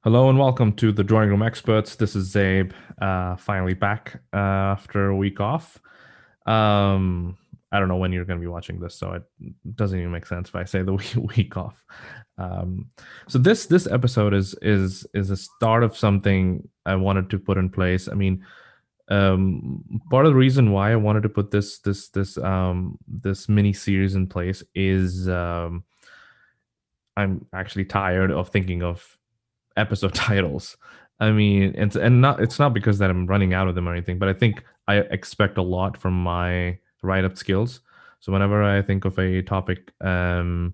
Hello and welcome to the Drawing Room Experts. This is Zaib, finally back after a week off. I don't know when you're going to be watching this, so it doesn't even make sense if I say the week off. Um, so this episode is a start of something I wanted to put in place. I mean, part of the reason why I wanted to put this mini series in place is I'm actually tired of thinking of episode titles. I mean, it's not because that I'm running out of them or anything, but I think I expect a lot from my write up skills. So whenever I think of a topic title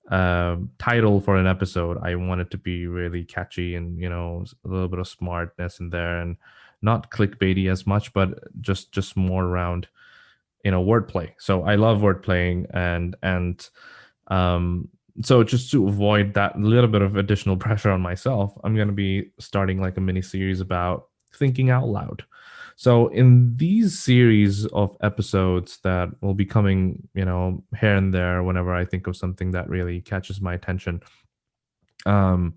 for an episode, I want it to be really catchy and a little bit of smartness in there and not clickbaity as much, but just more around wordplay. So I love wordplaying and um so just to avoid that little bit of additional pressure on myself, I'm going to be starting like a mini series about thinking out loud. So in these series of episodes that will be coming, here and there whenever I think of something that really catches my attention, um,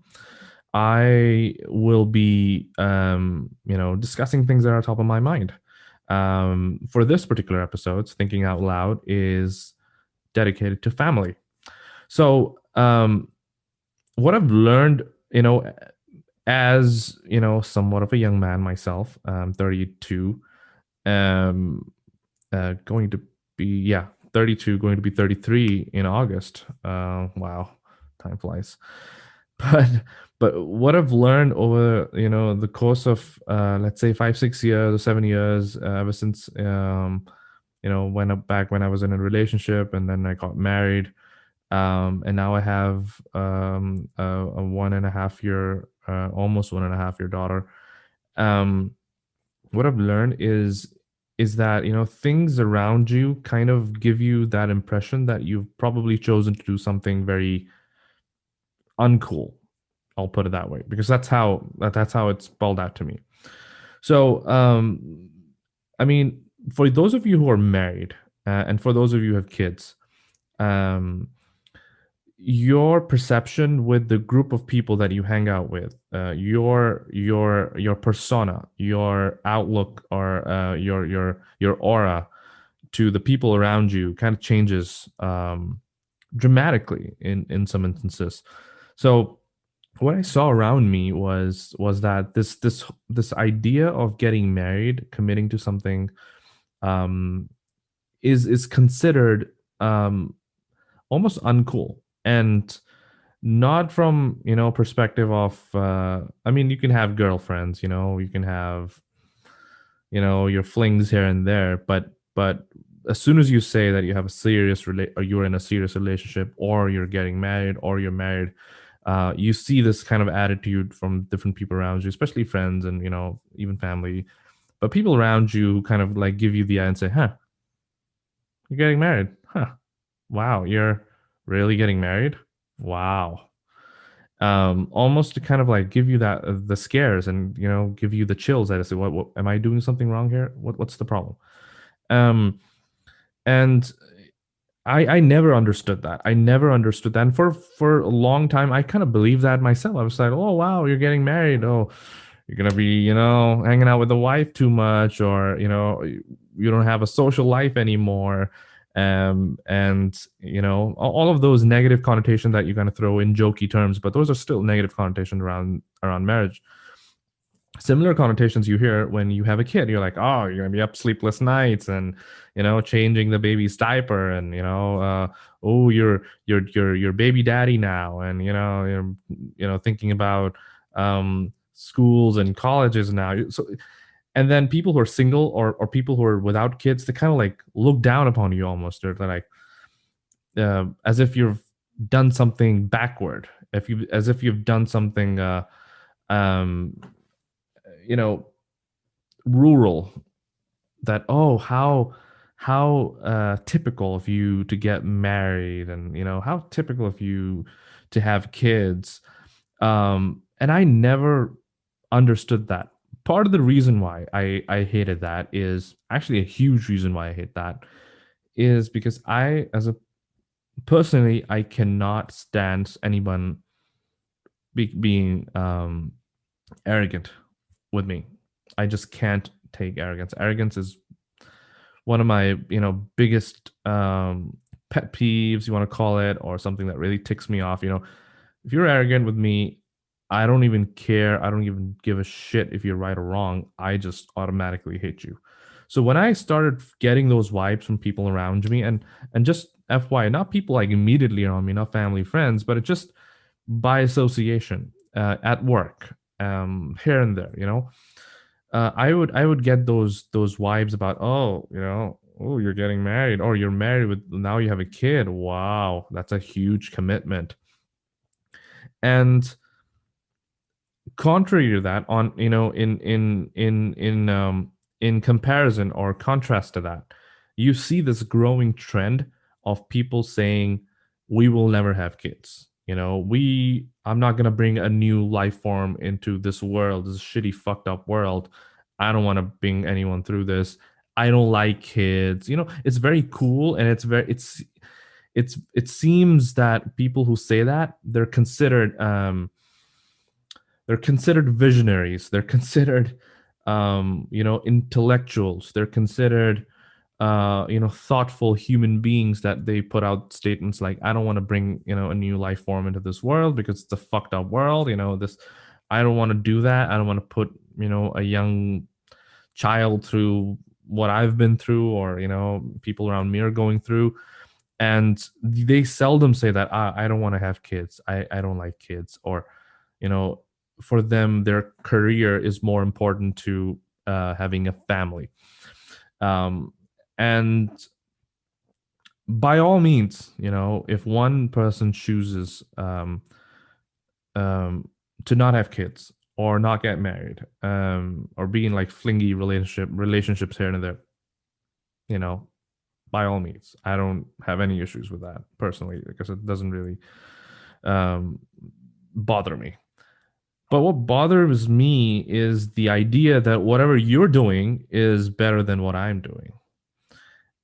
I will be, discussing things that are top of my mind. For this particular episode, thinking out loud is dedicated to family. So, what I've learned, as somewhat of a young man myself, 32, um, going to be 32, going to be 33 in August. Wow, time flies. But what I've learned over the course of let's say 5 6 years or 7 years, ever since when I was in a relationship and then I got married, and now I have a 1.5 year, almost 1.5 year daughter. Um, what I've learned is that things around you kind of give you that impression that you've probably chosen to do something very uncool. I'll put it that way because that's how it's spelled out to me. So, I mean, for those of you who are married, and for those of you who have kids, um, your perception with the group of people that you hang out with, your persona, your outlook, or your aura to the people around you kind of changes dramatically in some instances. So what I saw around me was that this idea of getting married, committing to something, um, is considered almost uncool, and not from perspective of I mean, you can have girlfriends, you can have your flings here and there, but as soon as you say that you have a or you're in a serious relationship, or you're getting married, or you're married, you see this kind of attitude from different people around you, especially friends and even family, but people around you who kind of like give you the eye and say, huh, you're getting married, huh, wow, you're really getting married, wow. Almost to kind of like give you that the scares and give you the chills. I say, what am I doing something wrong here? What's the problem? Um, and I never understood that. I never understood that. And for a long time, I kind of believed that myself. I was like, oh wow, you're getting married. Oh, you're gonna be hanging out with the wife too much, or you don't have a social life anymore. And all of those negative connotations that you're gonna throw in jokey terms, but those are still negative connotations around marriage. Similar connotations you hear when you have a kid. You're like, oh, you're gonna be up sleepless nights and changing the baby's diaper, and oh, you're baby daddy now, and you're thinking about schools and colleges now. So, and then people who are single, or people who are without kids, they kind of like look down upon you almost. They're like, as if you've done something backward, if you as if you've done something um you know rural, that, oh, how typical of you to get married, and how typical of you to have kids. And I never understood that. Part of the reason why I hated that is actually a huge reason why I hate that is because I, as a personally, I cannot stand anyone being arrogant with me. I just can't take arrogance. Arrogance is one of my biggest pet peeves, you want to call it, or something that really ticks me off. If you're arrogant with me, I don't even care. I don't even give a shit if you're right or wrong. I just automatically hate you. So when I started getting those vibes from people around me, and just FY, not people like immediately around me, not family, friends, but it just by association, at work, here and there, I would get those vibes about, oh, oh, you're getting married, or you're married with, now you have a kid. Wow, that's a huge commitment. And contrary to that, on in comparison or contrast to that, you see this growing trend of people saying, we will never have kids. I'm not going to bring a new life form into this world, this shitty fucked up world. I don't want to bring anyone through this. I don't like kids. It's very cool, and it seems that people who say that, they're considered visionaries. They're considered, intellectuals. They're considered, thoughtful human beings, that they put out statements like, I don't want to bring, a new life form into this world because it's a fucked up world. I don't want to do that. I don't want to put, a young child through what I've been through, or, people around me are going through. And they seldom say that, I don't want to have kids. I don't like kids. Or, you know, for them, their career is more important to having a family. Um, and by all means, if one person chooses, um, to not have kids or not get married, or be in like flingy relationships here and there, you know, by all means, I don't have any issues with that personally, because it doesn't really um, bother me. But what bothers me is the idea that whatever you're doing is better than what I'm doing.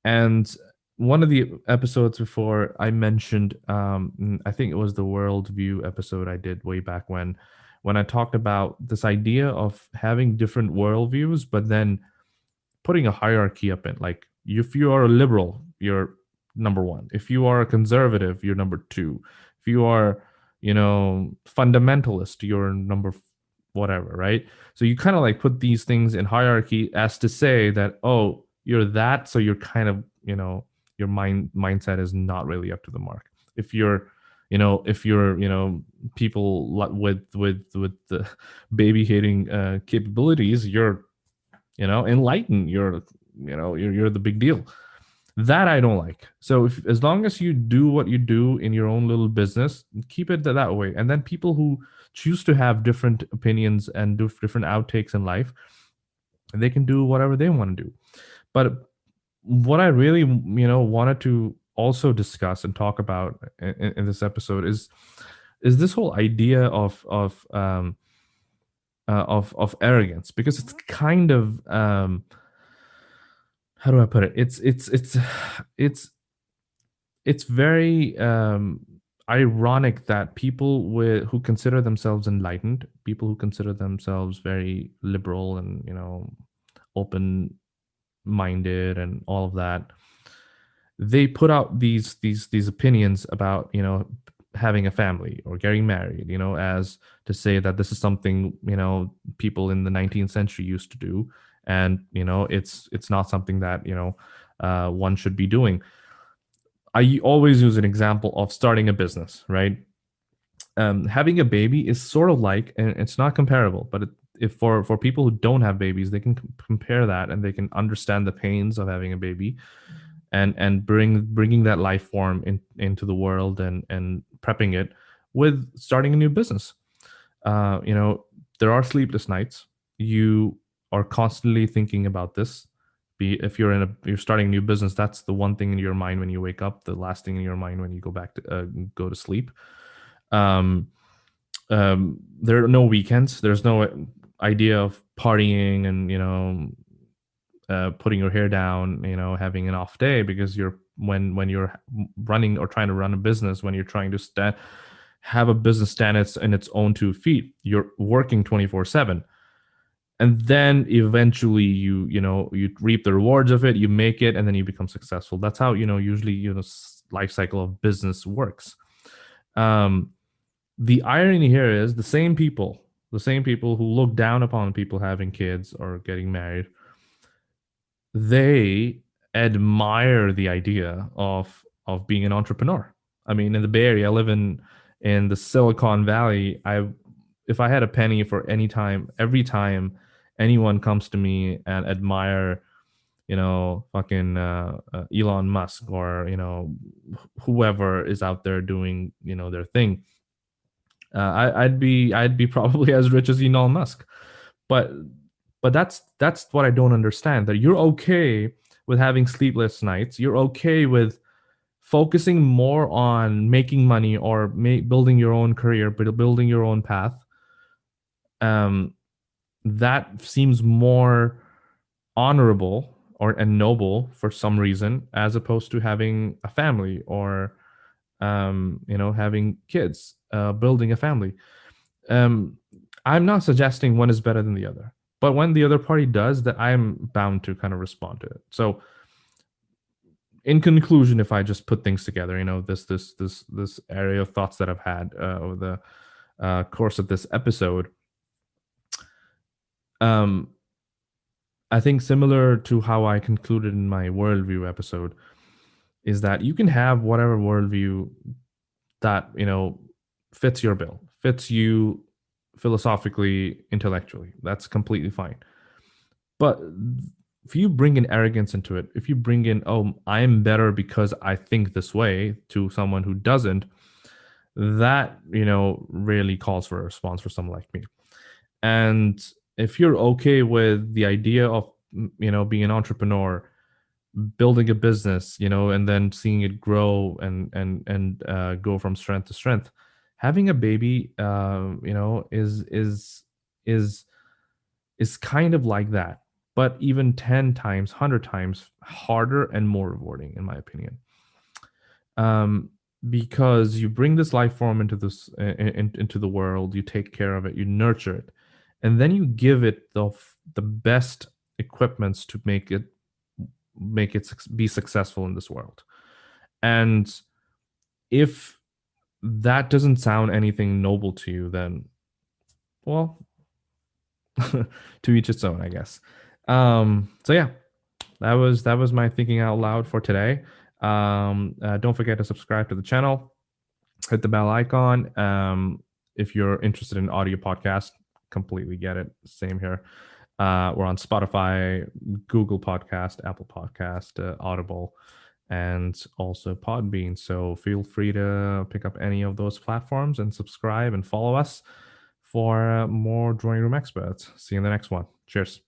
And one of the episodes before, I mentioned, I think it was the worldview episode I did way back when I talked about this idea of having different worldviews, but then putting a hierarchy up in, like, if you are a liberal, you're number one. If you are a conservative, you're number two. If you are, fundamentalist, you're whatever, right? So you kind of like put these things in hierarchy, as to say that, oh, you're that, so you're kind of, your mindset is not really up to the mark. If you're, people with the baby hating capabilities, you're, enlightened. You're the big deal. That I don't like. So as long as you do what you do in your own little business, keep it that way. And then people who choose to have different opinions and do different outtakes in life, they can do whatever they want to do. But what I really, wanted to also discuss and talk about in this episode is this whole idea of arrogance, because it's kind of, how do I put it? It's it's very ironic that people who consider themselves enlightened, people who consider themselves very liberal and, open minded and all of that, they put out these opinions about, having a family or getting married, as to say that this is something, people in the 19th century used to do, and, it's not something that, one should be doing. I always use an example of starting a business, right? Having a baby is sort of like, and it's not comparable, but if for people who don't have babies, they can compare that, and they can understand the pains of having a baby, and bringing that life form into the world, and prepping it with starting a new business. There are sleepless nights. You are constantly thinking about this. If you're starting a new business, that's the one thing in your mind when you wake up, the last thing in your mind when you go to sleep. um there are no weekends. There's no idea of partying and, putting your hair down, having an off day, because you're when you're running or trying to run a business, when you're trying to have a business stand in its own 2 feet. You're working 24/7, and then eventually you reap the rewards of it. You make it, and then you become successful. That's how usually life cycle of business works. Um, the irony here is the same people who look down upon people having kids or getting married, they admire the idea of being an entrepreneur. I mean, in the Bay Area, I live in the Silicon Valley. If I had a penny for every time anyone comes to me and admire, fucking Elon Musk, or whoever is out there doing their thing, I'd be probably as rich as Elon Musk. But that's what I don't understand. That you're okay with having sleepless nights. You're okay with focusing more on making money or building your own career, but building your own path. Um, that seems more honorable and noble for some reason, as opposed to having a family or having kids, building a family. um, I'm not suggesting one is better than the other, but when the other party does, that I'm bound to kind of respond to it. So, in conclusion, if I just put things together, this area of thoughts that I've had over the course of this episode, um, I think similar to how I concluded in my worldview episode, is that you can have whatever worldview that fits your bill, fits you philosophically, intellectually. That's completely fine. But if you bring in arrogance into it, if you bring in, oh, I'm better because I think this way, to someone who doesn't, that really calls for a response for someone like me. And if you're okay with the idea of being an entrepreneur, building a business, and then seeing it grow and go from strength to strength, having a baby, is is kind of like that, but even 10 times, 100 times harder and more rewarding, in my opinion. Um, because you bring this life form into into the world, you take care of it, you nurture it, and then you give it the best equipments to make it be successful in this world. And if that doesn't sound anything noble to you, then, well, to each its own, I guess. So yeah, that was my thinking out loud for today. Don't forget to subscribe to the channel, hit the bell icon. If you're interested in audio podcast, completely get it. Same here. We're on Spotify, Google Podcast, Apple Podcast, Audible, and also Podbean. So feel free to pick up any of those platforms and subscribe and follow us for more drawing room experts. See you in the next one. Cheers.